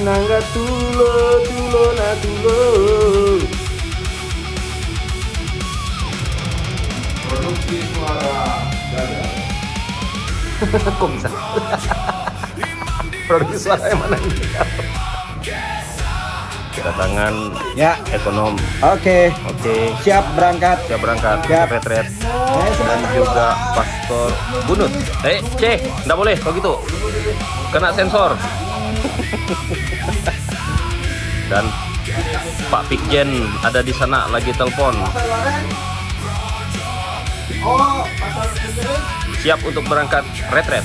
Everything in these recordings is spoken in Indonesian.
Nangga tulo na tulo. Produksi suara gagal. Kok bisa? Produksi suara yang mana ini? Kedatangan Ya, ekonom. oke. Oke, Siap berangkat. siap berangkat. Siap. Retret. Dan juga Pastor Bunut. Nggak boleh kalau gitu. Kena sensor. Dan Pak Pikjen ada di sana lagi telepon. Siap untuk berangkat retret.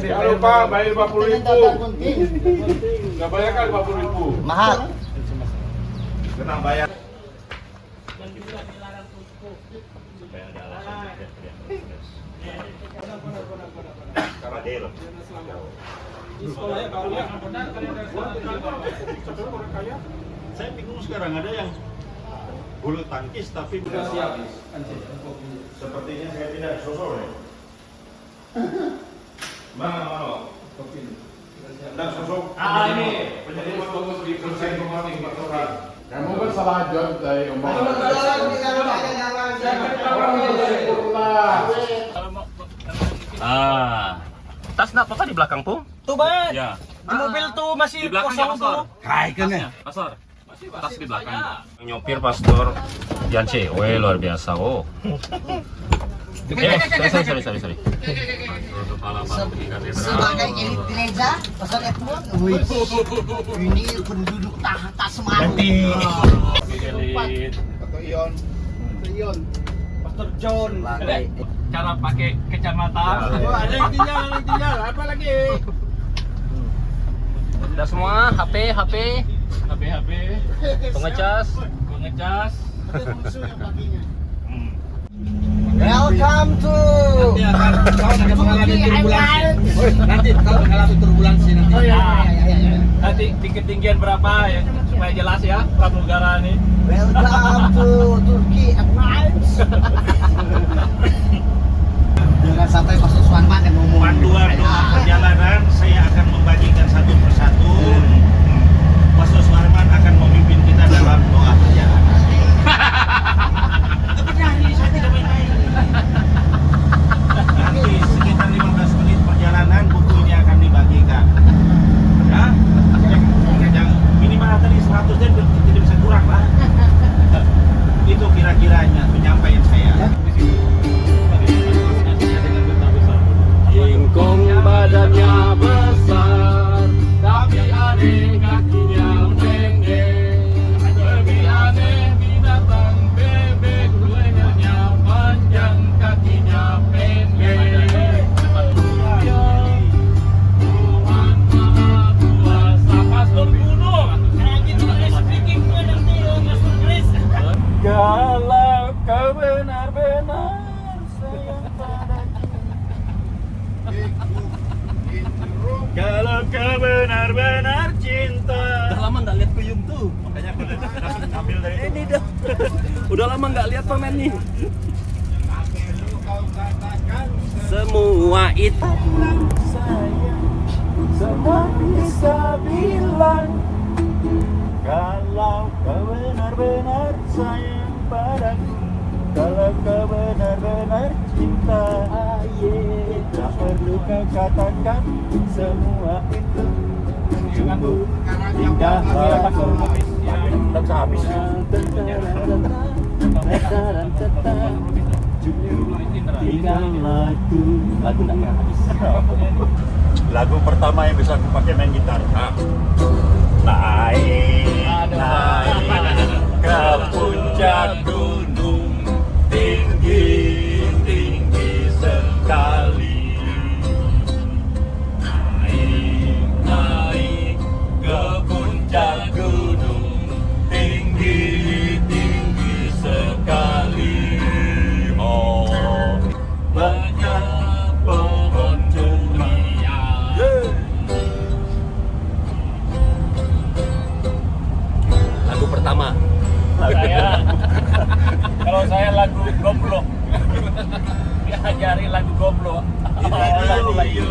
Jangan lupa bayar 50.000. Nggak bayar kan 50.000? Mahal. Kena bayar. Saya bingung sekarang ada yang bulu tangkis tapi bukan siap. Sepertinya saya tidak sosok ya. Mana? Tidak sosok. Ini penyanyi bagus di persen pemain Pak. Kamu kan salah jawab dari omongan. Tas nak apa di belakang pun? Tuh, Bang. Ya. Di mobil tuh masih Di belakang kosong tuh. Kan ya? Pasar. Tas di belakang. Nyopir Pastor Jance, luar biasa sorry. Kepala Pak Katedral. Sebagai elit gereja, Pastor Edmund, ini penduduk tak semangat. Elit. Atau Ion. Pastor John. Cara pakai kacamata. Ada yang tinggal. Apa lagi? Udah semua, HP, HP. pengecas. Welcome to Nanti kau mengalami turbulensi nanti. Oh ya. Nanti ketinggian berapa ya supaya jelas ya pramugara nih. Welcome to Turkey Airlines. Jangan sampai Pastor Suwanman yang ngomong. Panduan doa perjalanan saya akan membagikan satu persatu. Pastor Suwarman akan memimpin kita dalam doa perjalanan. Nanti sekitar 15 menit perjalanan buku ini akan dibagikan. Ya, minimal tadi 100 dan tidak bisa kurang lah. Itu kira-kiranya penyampaian saya. Ingkong badannya besar, tapi aneh kakinya pendek. Lebih aneh binatang bebek, lehernya panjang, kakinya pendek. Tuhan Maha Kuasa, Pastor Gunung. Kalau kau benar-benar sayang padaku. Kalau kau benar-benar cinta. Udah lama nggak lihat kuyung tuh. Makanya aku langsung ambil dari itu. Ini dah. Udah lama nggak lihat pamen nih. Kau katakan Semua itu semua bisa bilang kalau kau benar-benar sayang padaku, kalau kau benar-benar cinta, tak perlu kau katakan semua itu sungguh indah. Tak bisa habis. Lagu tak habis. Lagu pertama yang bisa aku pakai main gitar. Naik ke puncak gunung tinggi, tinggi sekali. Naik ke puncak gunung tinggi, tinggi sekali. Oh, banyak pohon durian. lagu pertama. Kalau saya lagu goblok. Diajari lagu goblok. Lagu lagi.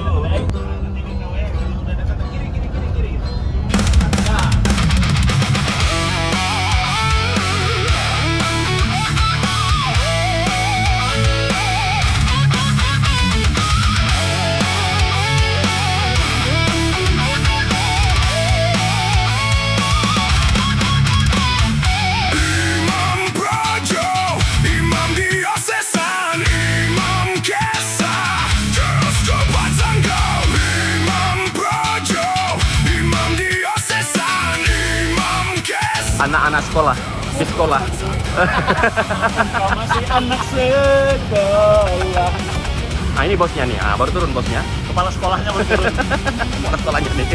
Anak-anak sekolah di sekolah. Masih anak sekolah. Nah ini bosnya nih, baru turun bosnya. Kepala sekolahnya baru turun. Kepala sekolahnya nih.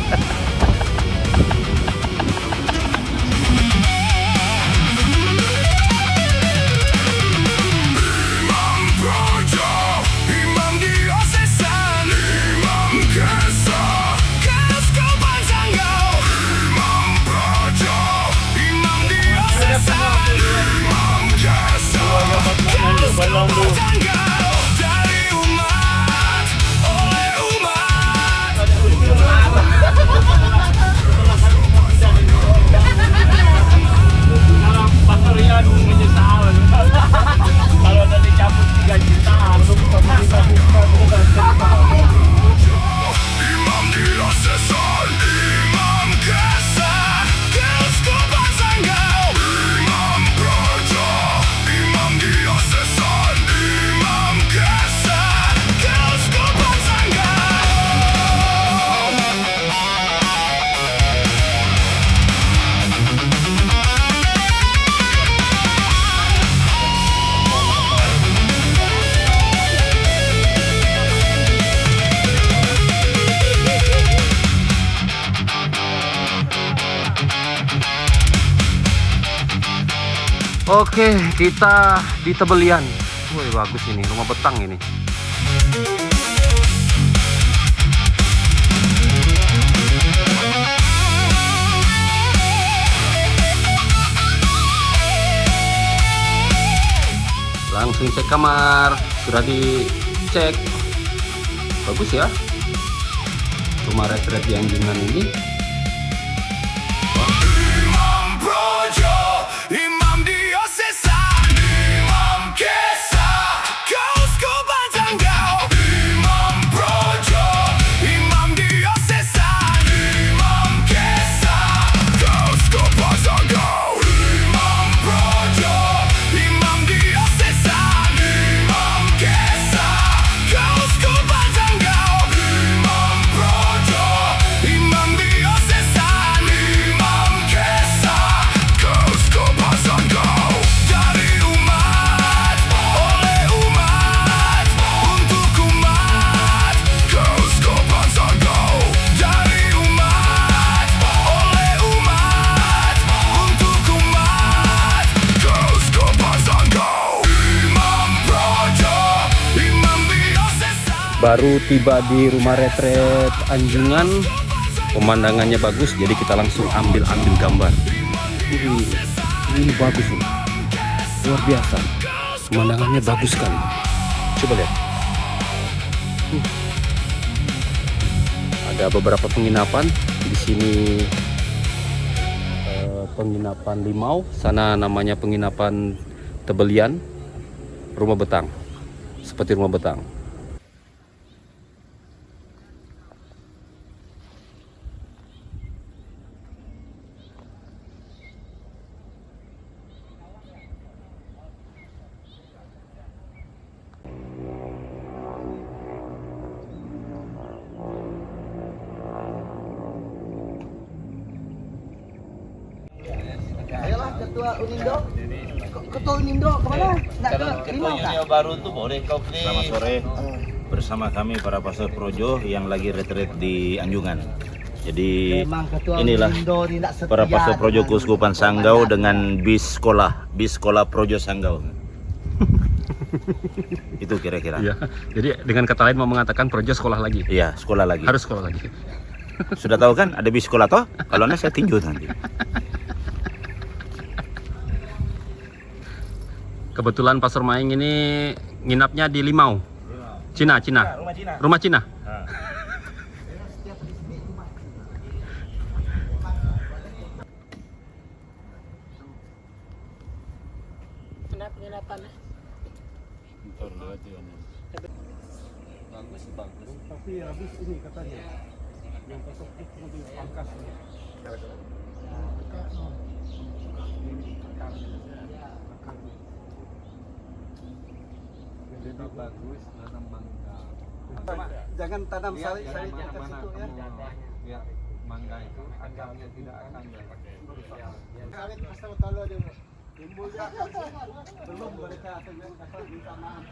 Kalau ada dicabut 3 juta, belum bisa Oke, kita di Tebelian. Wih, bagus ini, rumah betang ini. Langsung cek kamar, sudah dicek. Bagus ya. Rumah retret di Anjungan ini. Baru tiba di rumah retret Anjungan, pemandangannya bagus, jadi kita langsung ambil gambar. Ini bagus nih, luar biasa, pemandangannya bagus sekali. Coba lihat, Ada beberapa penginapan di sini. Penginapan Limau, sana namanya penginapan Tebelian, rumah betang, seperti rumah betang. Ayolah ketua Unindo. Ketua Unindo kemana? Nggak ke Limau kan? baru tuh boleh kau klik. Selamat sore. Bersama kami para pastor Projo yang lagi retreat di Anjungan. Jadi Memang ketua inilah Unindo ini nggak setia para pastor Projo dengan Keuskupan Sanggau dengan bis sekolah Projo Sanggau. Itu kira-kira. Iya. Jadi dengan kata lain mau mengatakan Projo sekolah lagi. Iya, sekolah lagi. Harus sekolah lagi. Sudah tahu kan ada bis sekolah toh? Kalau enggak saya tinju nanti. Kebetulan Pastor Maing ini nginapnya di Limau. Cina. Rumah Cina. Rumah Cina. Kenapa penginapan? Bagus. Tapi habis ini katanya. Yang pasok itu mobil pangkas. Jadi bagus tanam mangga. Jangan tanam sari ke situ ya. Biar mangga itu akarnya tidak akan merusak. Sawit pasal kalau dia timbul ya. Belum mereka akan minta maaf.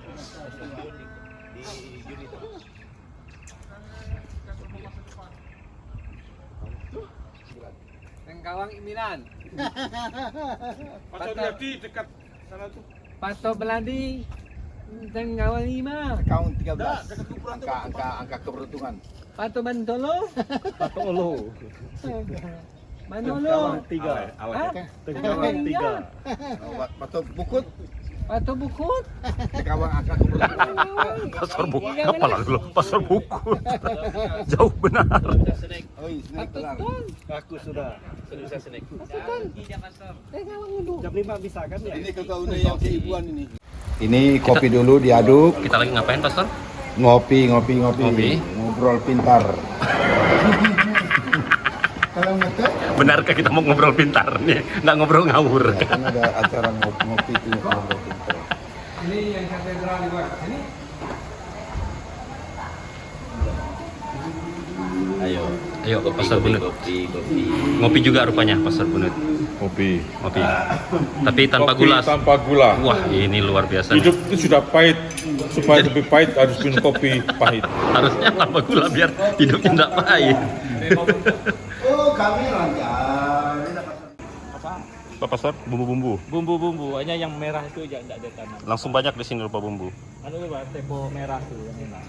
Di Juni itu. Tengkawang Iminan. Pastor Beladi dekat sana tuh. Pato Beladi. Tengkawang 5. Kaum 13. Angka keberuntungan. Pato Bantolo. Pato Olo. Manolo. 3. Hah? Tengkawang 3. Pastor Bukut. Pato Bukut. Kawang angka keberuntungan. Pasar buku. Apa lah dulu? Pasar buku. Jauh benar. Oi, snack Pato telang. Ton. Aku sudah bisa snack. Pato Ton. Tengkawang Udu. Jam 5 bisa kan ya? Ini ketua unit yang keibuan ini. Ini kopi dulu diaduk, Kita lagi ngapain, Pastor? ngopi. Ngopi. Ngobrol pintar. Kalau ngetek, Benarkah kita mau ngobrol pintar nih? Nggak ngobrol ngawur. kan ada acara ngopi itu ngobrol pintar. Ini yang katedral di bawah sini. Ayo, Pastor Bunut. Kopi. Ngopi juga rupanya, Pastor Bunut. Kopi. Ngopi. Tapi tanpa Kopi gula. tanpa gula. Wah, ini luar biasa. nih. Hidup itu sudah pahit. Supaya lebih pahit harus minum kopi pahit. Harusnya tanpa gula biar hidupnya nggak pahit. Oh, kami lancar. Pak Pastor, bumbu-bumbu. Bumbu-bumbu, hanya yang merah itu aja enggak ada tanam. Langsung banyak di sini rupa bumbu. Anu Pak, tepo merah tuh yang enak.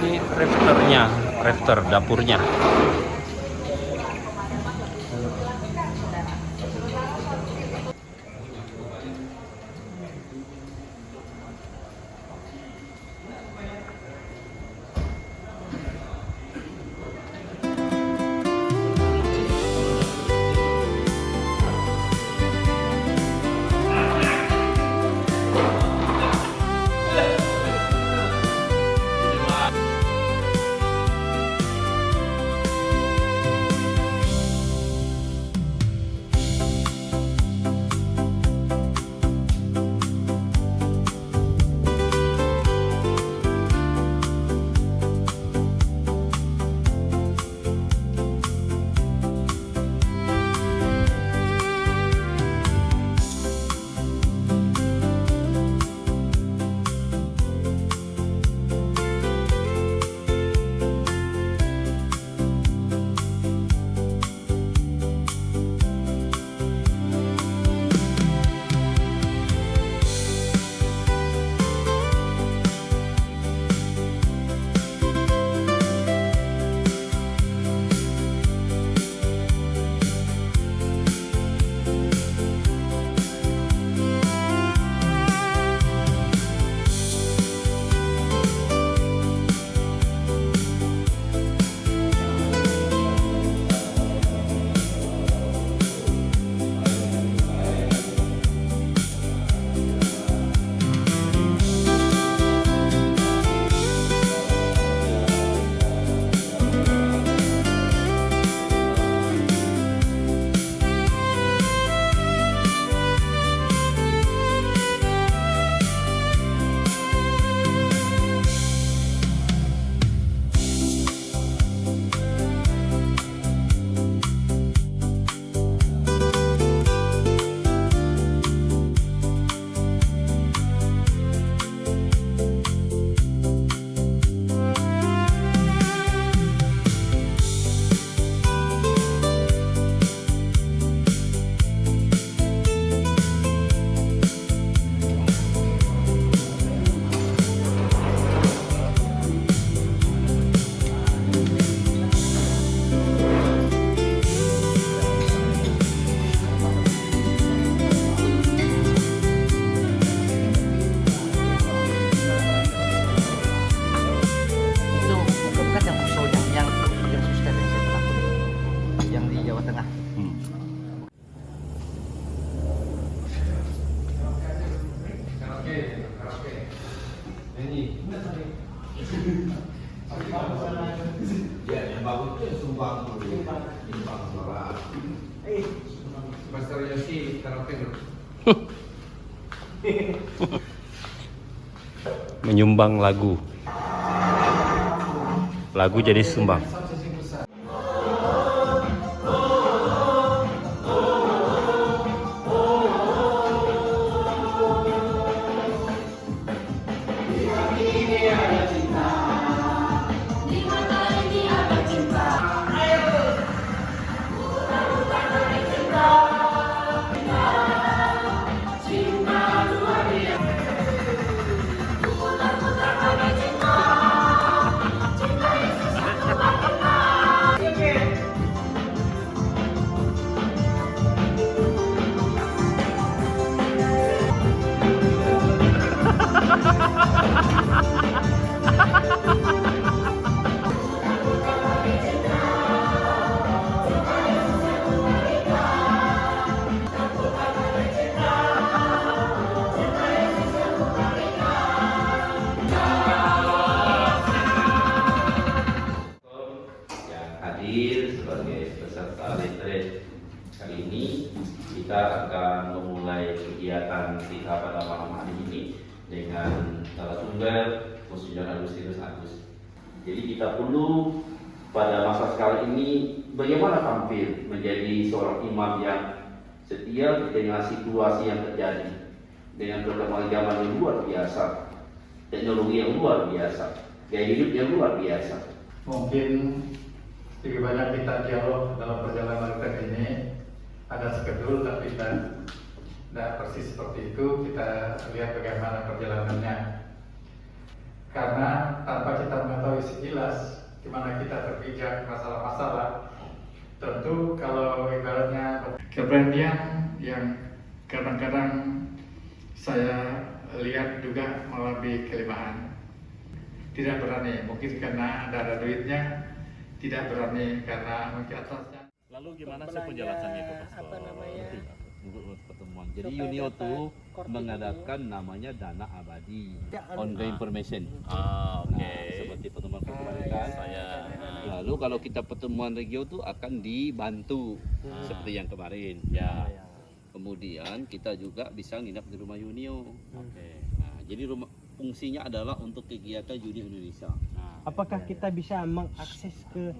Ini rafter dapurnya. Ya, yang bagus itu sumbang dulu. Sumbang suara. Master Yoshi karaoke dulu. Menyumbang lagu. Lagu jadi sumbang. Yang hadir sebagai peserta retreat kali ini, kita akan memulai kegiatan kita pada malam hari ini dengan narasumber Monsignor Agustinus Agus. Jadi kita perlu pada masa sekarang ini bagaimana tampil menjadi seorang imam yang setia dengan situasi yang terjadi, dengan perkembangan zaman yang luar biasa, teknologi yang luar biasa, gaya hidup yang luar biasa. Mungkin lebih banyak kita dialog dalam perjalanan retret ini. Ada skedul tapi tidak persis seperti itu. Kita lihat bagaimana perjalanannya. Karena tanpa kita mengetahui sekilas di mana kita terpijak masalah-masalah, tentu kalau ibaratnya keberanian yang kadang-kadang saya lihat juga mengalami kelemahan. Tidak berani, mungkin karena ada duitnya, tidak berani karena mungkin atasnya. Lalu gimana sih penjelasannya itu, Pastor? Apa namanya? Untuk pertemuan. Jadi UNIO itu mengadakan namanya dana abadi, ongoing information. Oke. Seperti pertemuan kemarin kan. Saya. Lalu kalau kita pertemuan regio itu akan dibantu seperti yang kemarin. Ya. Kemudian kita juga bisa nginap di rumah UNIO. Oke. Nah, jadi rumah fungsinya adalah untuk kegiatan UNIO Indonesia. Apakah kita bisa mengakses ke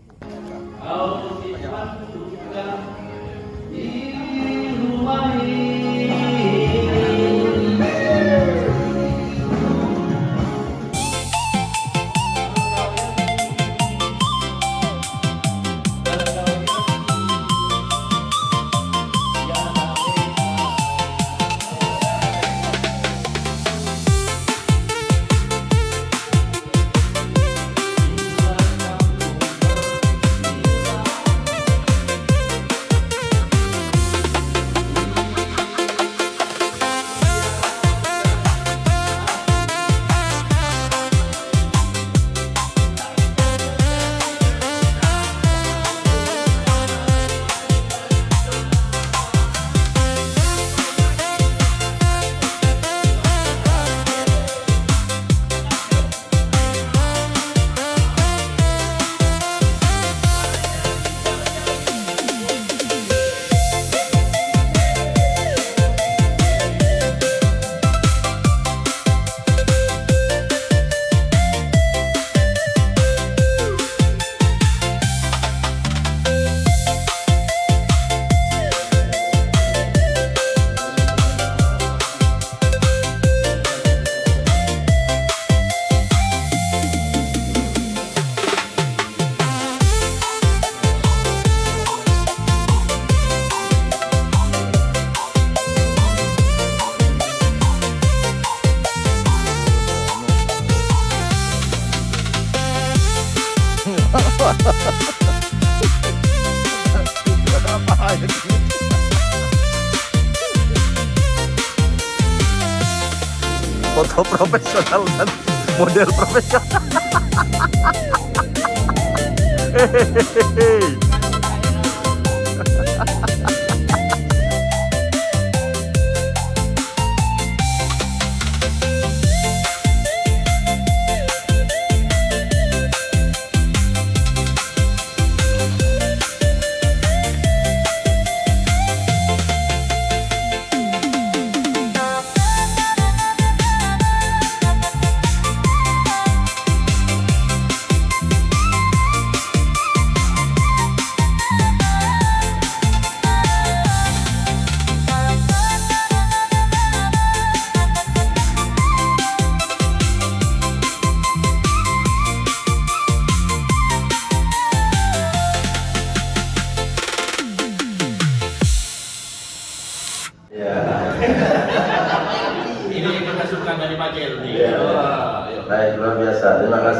foto profesional dan model profesional.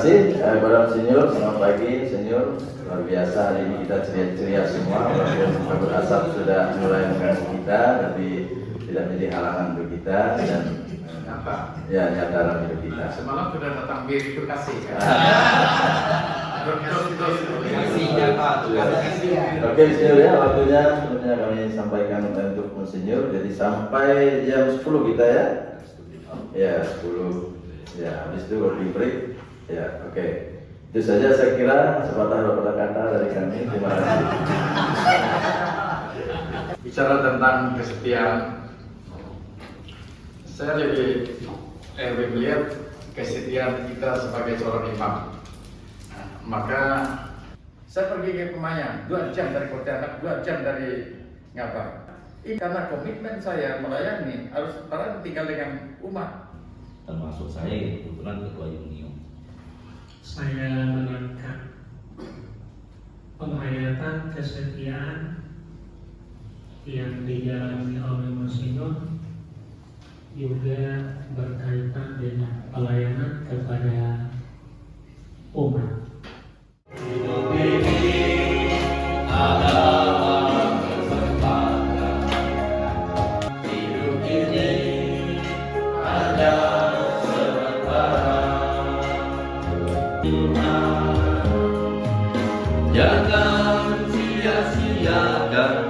kasih kepada Senior. Selamat pagi Senior. Luar biasa hari ini kita ceria-ceria semua. Walaupun kabut asap sudah mulai mengganggu kita, tapi tidak menjadi halangan untuk kita dan ya nyadaran hidup kita. Semalam sudah datang bir itu kasih kan. Oke Senior ya, waktunya sebenarnya kami sampaikan untuk Senior. Jadi sampai jam 10 kita ya. Ya 10. Ya habis itu kopi break. Ya oke. Itu saja saya kira sepatah kata dari kami. Terima kasih. Bicara tentang kesetiaan, saya lebih melihat kesetiaan kita sebagai seorang imam. Nah, maka saya pergi ke Kemayang 2 jam dari Pontianak, 2 jam dari Ngabang. Ini karena komitmen saya melayani harus para tinggal dengan umat. Termasuk saya kebetulan ketua Union. Saya menangkap penghayatan kesetiaan yang dijalani oleh Monsignor juga berkaitan dengan pelayanan kepada umat. Jangan sia-siakan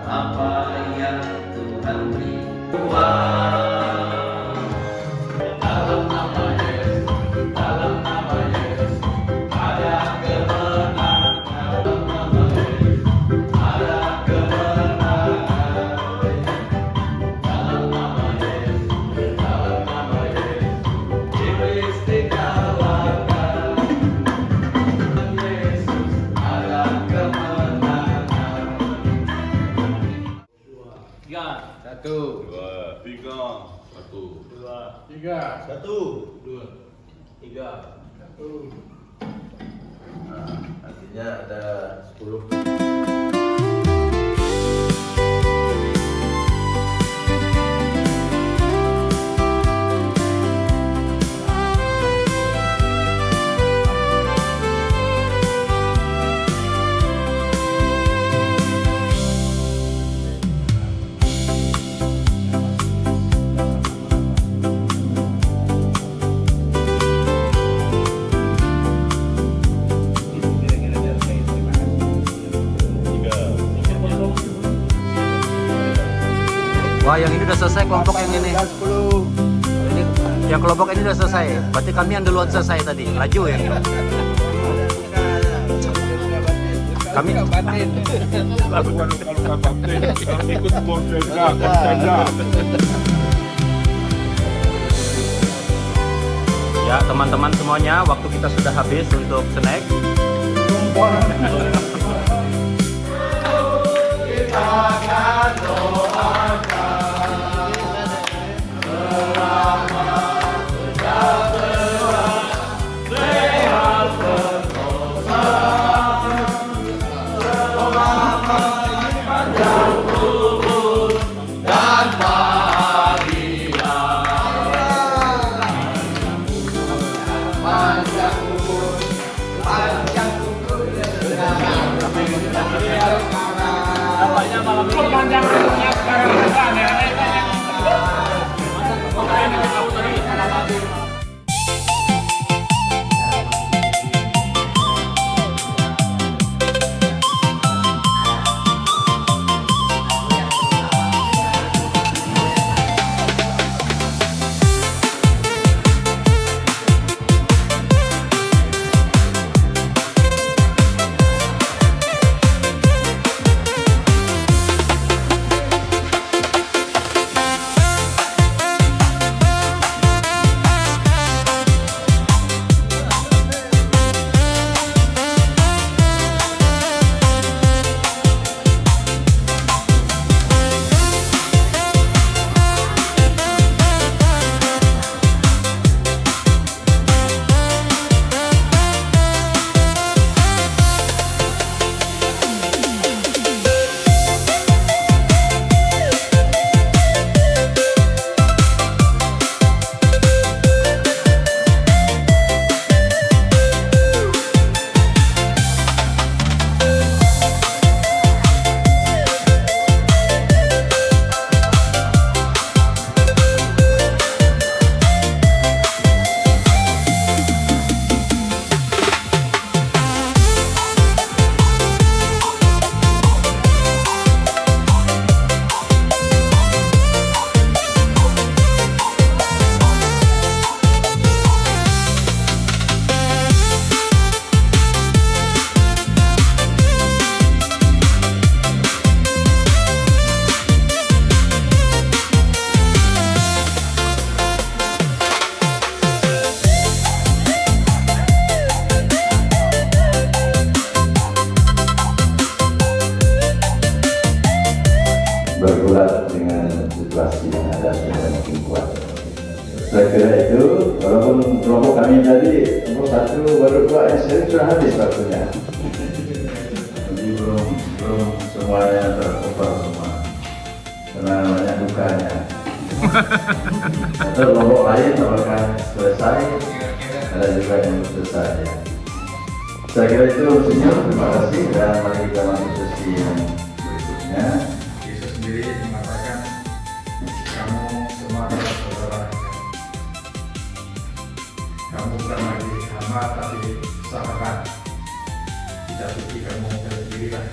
apa yang Tuhan beri. Dalam nama Yesus, dalam nama Yesus ada kemenangan. Dalam nama Yesus ada kemenangan. Dalam nama Yesus, dalam nama Yesus iblis dikalahkan. Yesus ada kemenangan. 1, 2, 3, 1, 2, 3, 1, 2, 3, 1. Nah, artinya ada 10. Wah, yang ini udah selesai kelompok yang ini. Ini yang kelompok ini udah selesai. Berarti kami yang duluan selesai tadi. Laju ya. Kami ikut kontennya. ya teman-teman semuanya, waktu kita sudah habis untuk snack. Kita akan doakan kira itu, walaupun kelompok kami tadi nomor 1 baru 2 yang sudah habis waktunya. Jadi belum semuanya tercover semua, karena banyak dukanya. Atau kelompok lain apakah selesai, ada juga yang belum selesai. Saya kira itu Monsinyur, terima kasih, dan mari kita masuk sesi yang berikutnya. Yesus sendiri mengatakan, kamu semua adalah saudara. Kamu bukan lagi hamba tapi sahabat. Tidak pergi kamu sendirilah.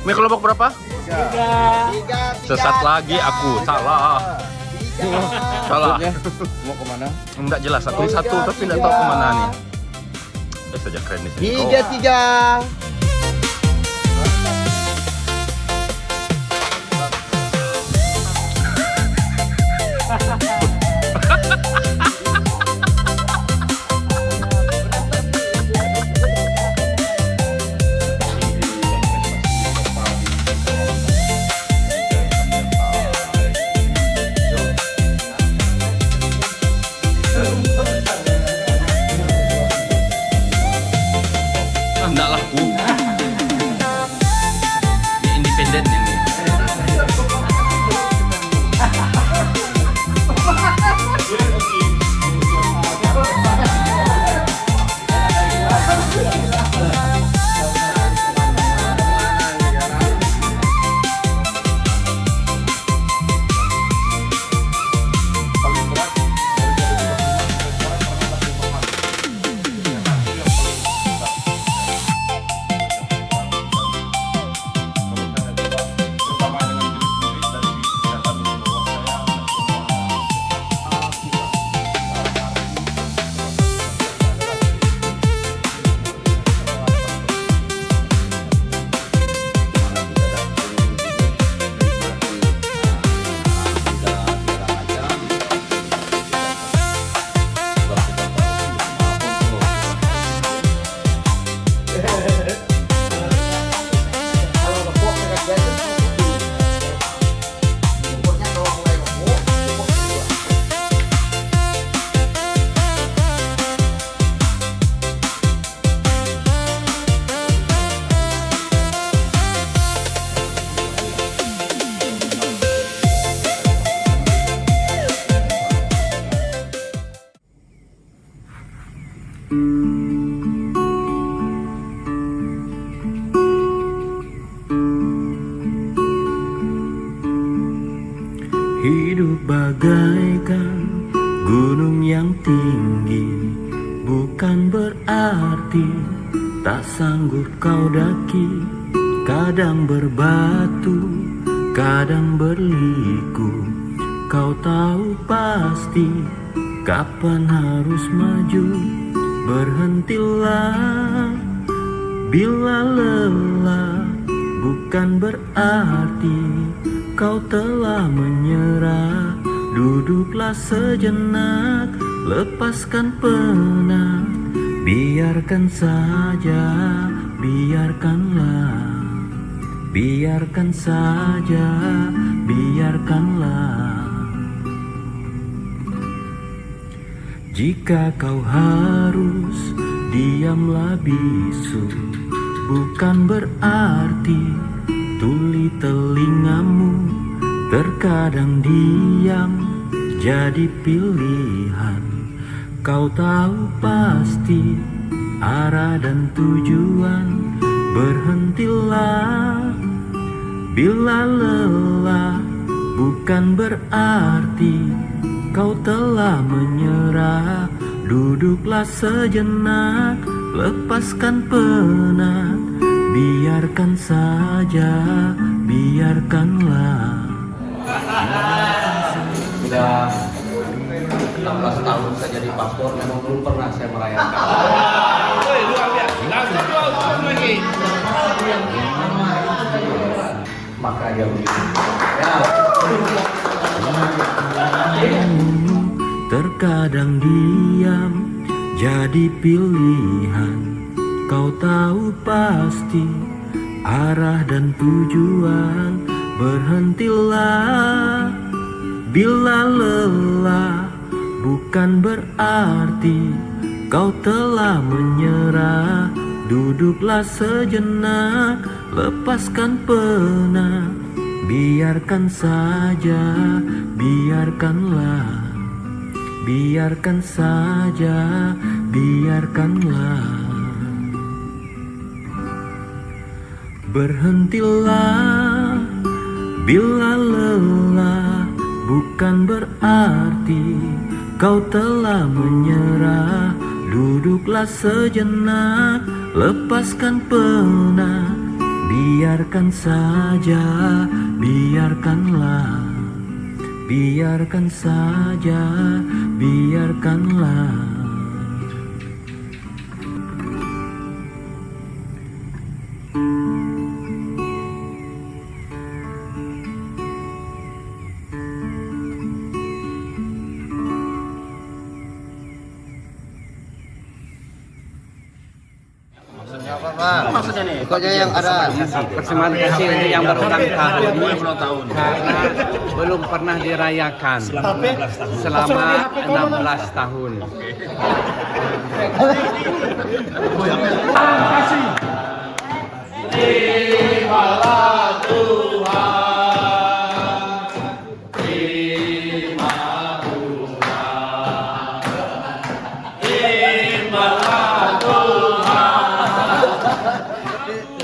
Ini kelompok berapa? 3. Sesat lagi aku, salah. Salah. Mau kemana? Enggak jelas, satu tapi enggak tahu kemana nih. Ya saja keren di sini. 3. Enggak laku. Ini independen ini. Hidup bagaikan gunung yang tinggi, bukan berarti tak sanggup kau daki. Kadang berbatu, kadang berliku. Kau tahu pasti kapan harus maju. Berhentilah bila lelah, bukan berarti kau telah menyerah. Duduklah sejenak, lepaskan penat, biarkan saja, biarkanlah, biarkan saja, biarkanlah. Jika kau harus diamlah bisu, bukan berarti tuli telingamu. Terkadang diam jadi pilihan. Kau tahu pasti arah dan tujuan. Berhentilah bila lelah, bukan berarti kau telah menyerah. Duduklah sejenak, lepaskan penat, biarkan saja, biarkanlah. Sudah 16 tahun saya jadi pastor, memang belum pernah saya merayakan. Maka dia begitu. Terkadang diam jadi pilihan. Kau tahu pasti arah dan tujuan. Berhentilah bila lelah, bukan berarti kau telah menyerah. Duduklah sejenak, lepaskan penat, biarkan saja, biarkanlah, biarkan saja, biarkanlah. Berhentilah bila lelah, bukan berarti kau telah menyerah. Duduklah sejenak, lepaskan penat, biarkan saja, biarkanlah, biarkan saja, biarkanlah. Maksudnya nih, pokoknya yang ada persembahan kasih untuk yang berulang tahun karena belum pernah dirayakan selama 16 tahun. Terimalah Tuhan, terima Tuhan, terimalah Tuhan,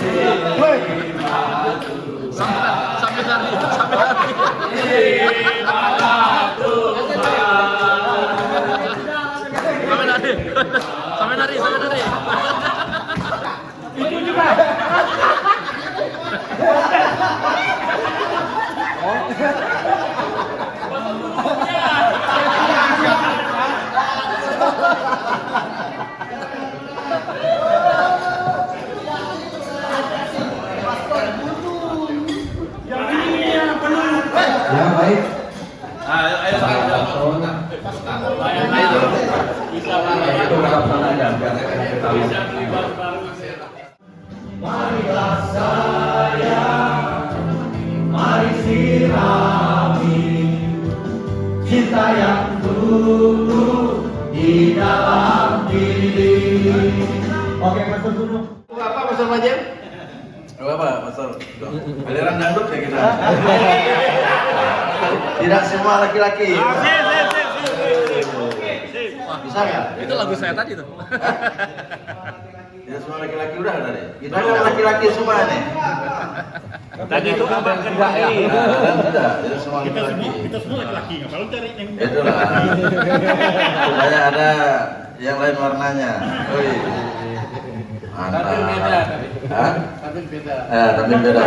terima Tuhan, sampai lari, terimalah Tuhan, sampai lari. Itu juga. Ya baik. Marilah sayang, mari sirami cinta yang tumbuh di dalam diri. Oke, Pastor Gunung. Apa Pastor Majem? Apa Pastor? Aliran dangdut ya kita. Tidak semua laki-laki. Bisa nggak? Itu lagu saya tadi tuh. Tidak semua laki-laki udah tadi. Kita kan laki-laki semua nih. Tadi itu abang kedua ya. Tidak semua laki-laki. Kita semua laki-laki, nggak perlu cari yang Itulah. Supaya ada yang lain warnanya. Wih. Mantap. Tapi beda. Hah? Tapi beda. Tapi beda.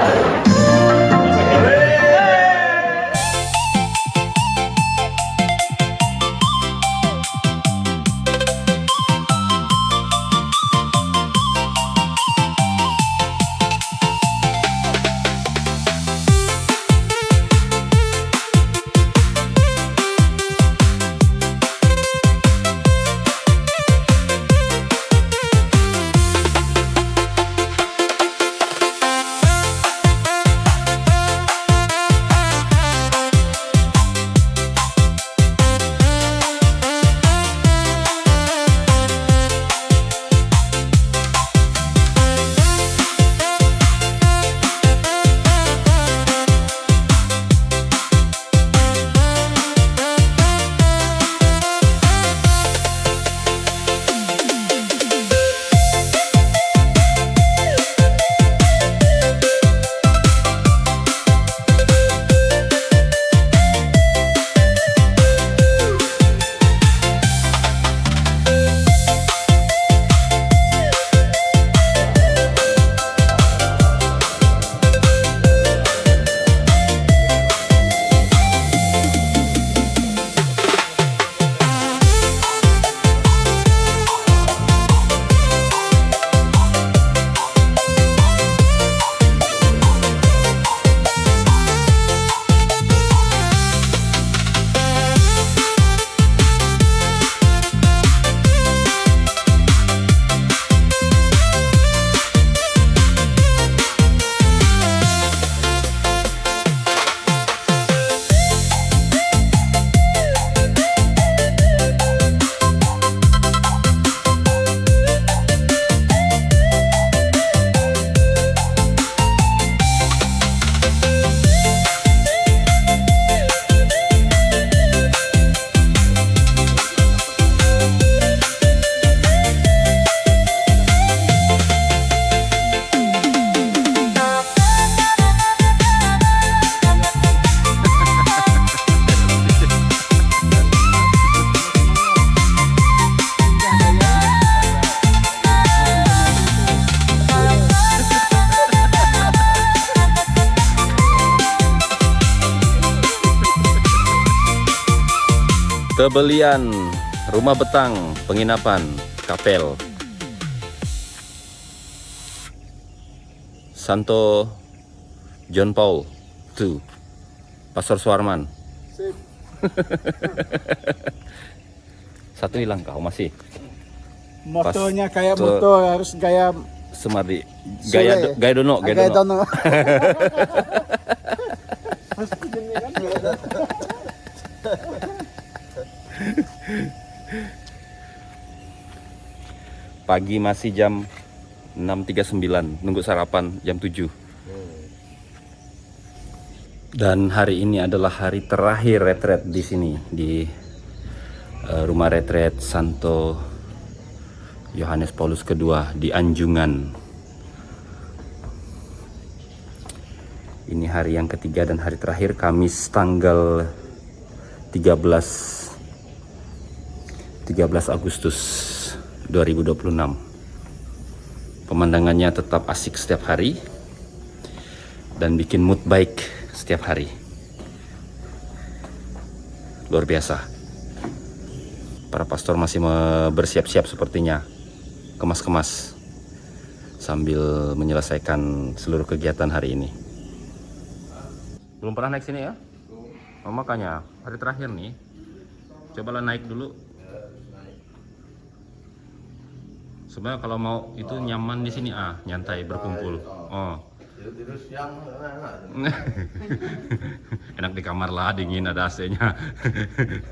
Sebelian rumah betang penginapan Kapel Santo John Paul II, Pastor Suarman. Sip. Satu hilang kau masih. Motonya kayak moto harus gaya Sumardi. Sule. Gaya dono. Gaya dono. Pagi masih jam 6.39, nunggu sarapan jam 7. Dan hari ini adalah hari terakhir retret di sini, di rumah retret Santo Yohanes Paulus II di Anjungan. Ini hari yang ketiga dan hari terakhir, Kamis tanggal 13 Agustus 2026. Pemandangannya tetap asik setiap hari dan bikin mood baik setiap hari. Luar biasa. Para pastor masih bersiap-siap sepertinya, kemas-kemas sambil menyelesaikan seluruh kegiatan hari ini. Belum pernah naik sini ya? Oh, makanya hari terakhir nih. Cobalah naik dulu. Sebenarnya kalau mau itu nyaman di sini, nyantai berkumpul. Oh. Tidur siang Enak di kamar lah, dingin, ada AC-nya.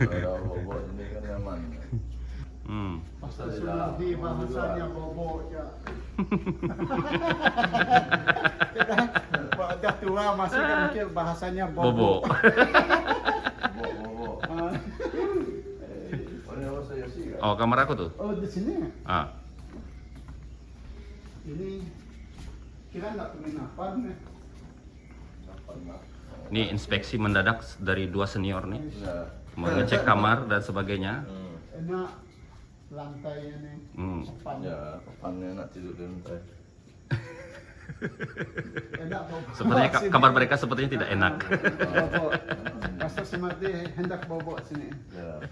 Kalau bobok ini kan nyaman. Di bahasanya bobok ya. Udah tua masih kan mikir bahasanya bobok. Bobok. Oh, kamar aku tuh. Oh, di sini. Ini kira nggak penginapan nih. Ini inspeksi mendadak dari 2 senior nih, mengecek kamar dan sebagainya. Enak lantainya nih. Ya, kapannya enak tidur di lantai. Enak bobok. Sepertinya kamar mereka sepertinya tidak enak. Bobok. Pastor Sumardi hendak bobok sini. Ya.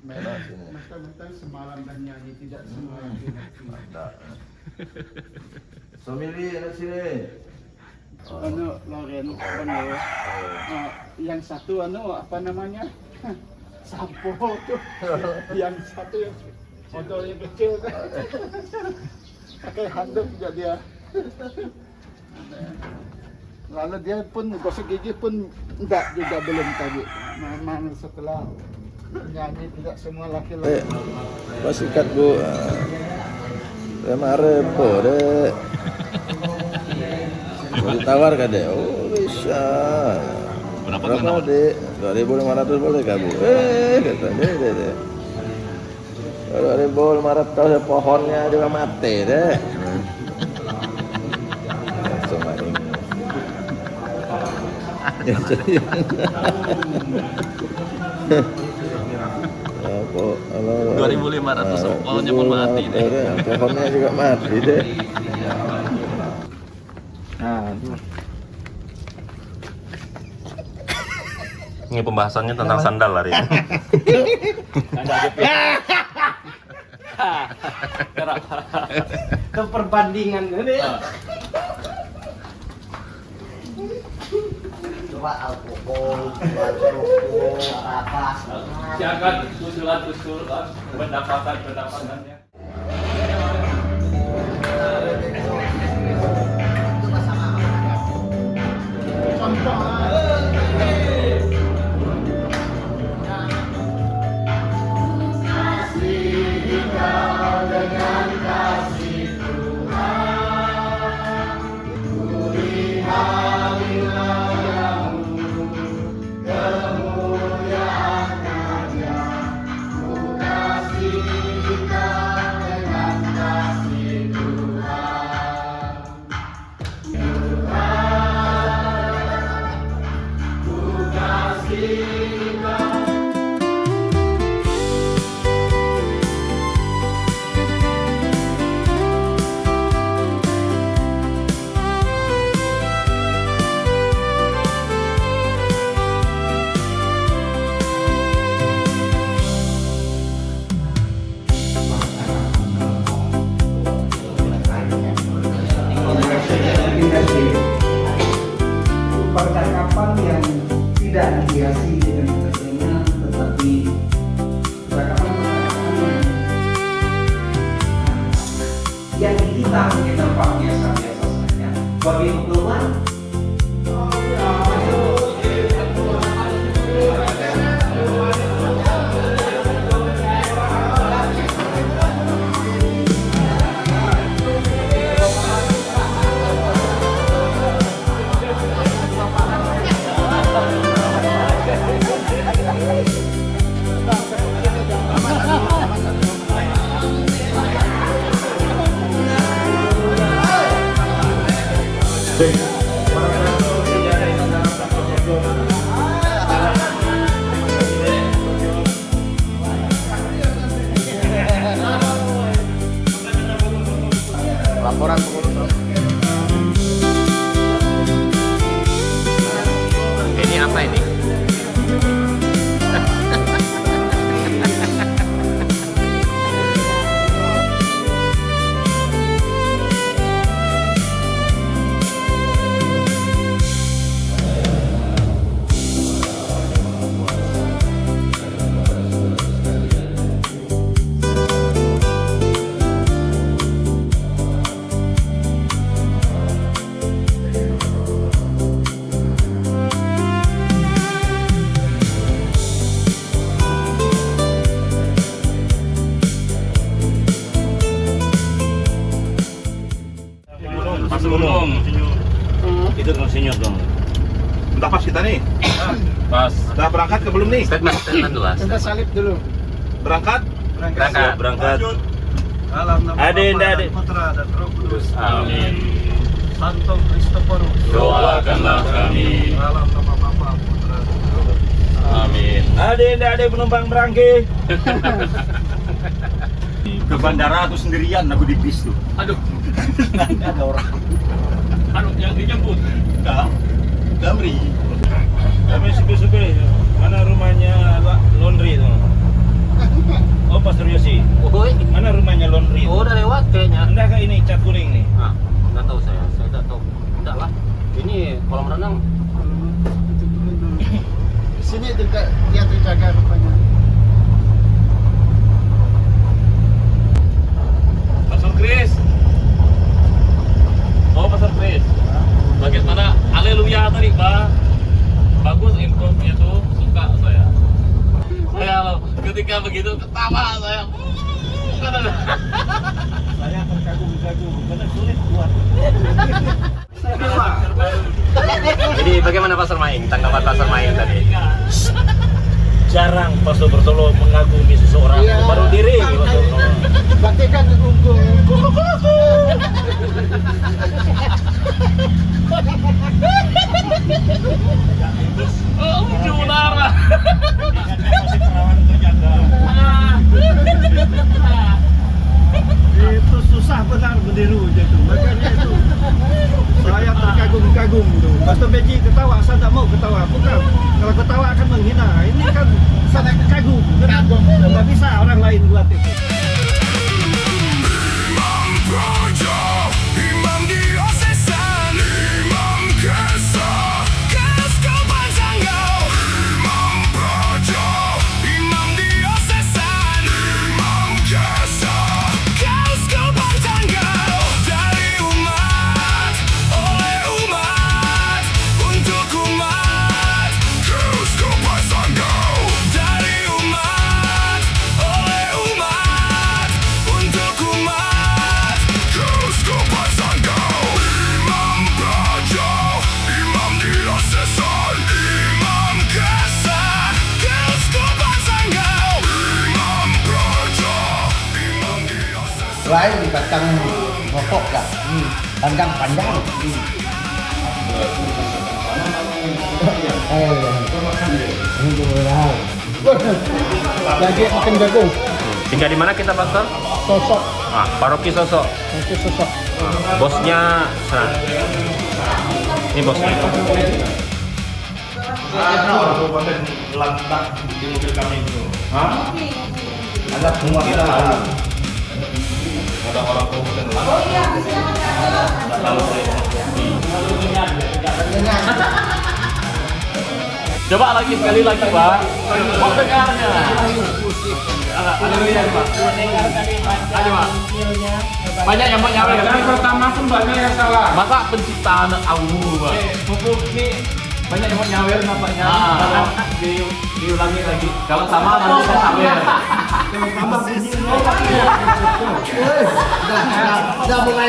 Enak sini. Mentang-mentang semalam dan nyanyi tidak semua tidak. Somili enak sini. Loren, yang satu apa namanya? Sampo tuh. Yang satu yang motor yang kecil kan. Pakai handuk juga dia. Lalu dia pun gosok gigi pun enggak juga belum tadi. Memang setelah nyanyi tidak semua laki-laki. Pas ikat bu. Kemarin po deh. Mau ditawar kan deh? Oh bisa. Berapa deh? 2.500 boleh gak bu? Kata deh. 2.500 pohonnya juga mati deh. Cuma ini. Ya jadi. Apa? 2.500 pohonnya pun mati deh. Pohonnya juga mati deh. Ini pembahasannya tentang sandal hari ini. Itu perbandingan ini. Coba alkohol, rokok, rapas. Siakan usulan pendapatannya. Kemuliaan Raja, ku kasih kita. tidak dihiasi dengan kesenian, tetapi percakapan-percakapan yang kita mungkin nampak biasa-biasa saja. Bagi keluar, laporan ini apa ini? Itu konsinyur dong. Udah pas kita nih. Pas. Udah berangkat ke belum nih? Statement dulu. Kita salib dulu. Berangkat? Berangkat. Dalam nama Adik, Bapa adik. dan Putra dan Roh Kudus. Amin. Santo Kristoforus. Doakanlah kami. Dalam nama Bapa, Putra dan Roh Kudus. Amin. Adik penumpang berangkat. Ke bandara aku sendirian, aku di bis tuh. Aduh. Nggak ada orang. Aduh, yang dijemput. Damri. Kami suka-suka. Mana rumahnya laundry itu? Oh, Pastor Yosi. Mana rumahnya laundry? Oh, udah lewat kayaknya. Enggak kah ini cat kuning nih? Ah, nggak tahu saya tidak tahu. Enggak lah. Ini kolam renang. Di sini juga dia terjaga rupanya. Pastor Chris. Oh, Pastor Chris. Bagaimana? Haleluya tadi, Pak. Bagus infonya tuh, suka saya. Saya ketika begitu ketawa saya. Saya terkagum-kagum karena sulit buat. Jadi bagaimana Pastor Maing? Tanggapan Pastor Maing tadi? Jarang Pastor Bertolo mengagumi seseorang. Iya, Baru diri Pastor Bertolo. Berarti kan unggung. Oh, lucu benar. Itu susah benar meniru gitu. Makanya itu saya terkagum-kagum tuh. Pastor Beji ketawa, saya tidak mau ketawa. Bukan, kalau ketawa akan menghina. Ini kan saya kagum. Tidak bisa orang lain buat itu. Selain dikacang rokok kan, panjang. Lagi makan jagung. Tinggal di mana kita, Pastor? Sosok. Ah, Paroki Sosok. Sosok. Bosnya sana. Ini bosnya. Kabupaten Lantak di mobil kami itu. Hah? Ada semua kita. Ada orang kabupaten Lantak. Lalu saya Coba lagi sekali lagi, Pak. Mau dengarnya. Haleluya, Pak. Ayo, Pak. Banyak yang mau nyawer. Yang pertama pun banyak yang salah. Masa penciptaan Allah, Pak. Pupuk ini banyak yang mau nyawer nampaknya. Diulangi lagi. Kalau sama nanti saya sawer. Udah mulai